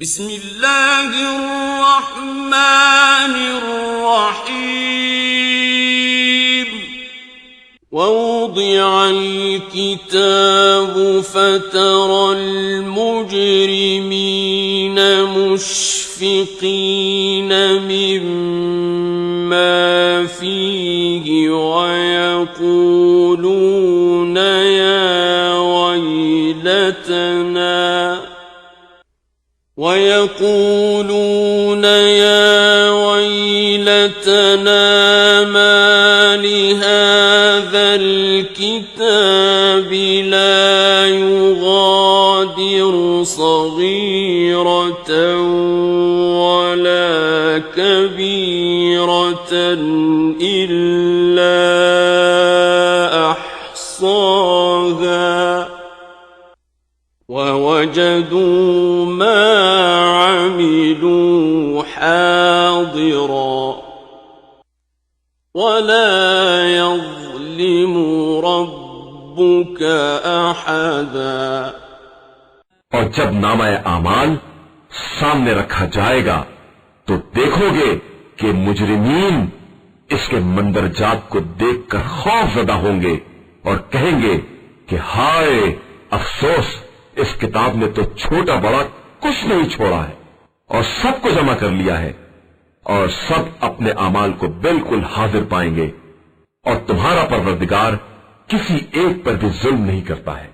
بسم الله الرحمن الرحيم ووضع الكتاب فترى المجرمين مشفقين مما فيه ويقولون يا ويلتنا ما لهذا الكتاب لا يغادر صغيرة ولا كبيرة إلا أحصاها ووجدوا ما عملوا حاضرا ولا يظلم ربك أحدا। और जब नामा आमाल सामने रखा जाएगा तो देखोगे कि मुजरिमीन इसके मंदरजात को देखकर खौफज़दा होंगे और कहेंगे कि हाय अफसोस, इस किताब ने तो छोटा बड़ा कुछ नहीं छोड़ा है और सबको जमा कर लिया है और सब अपने अमाल को बिल्कुल हाजिर पाएंगे और तुम्हारा परवरदिगार किसी एक पर भी जुल्म नहीं करता है।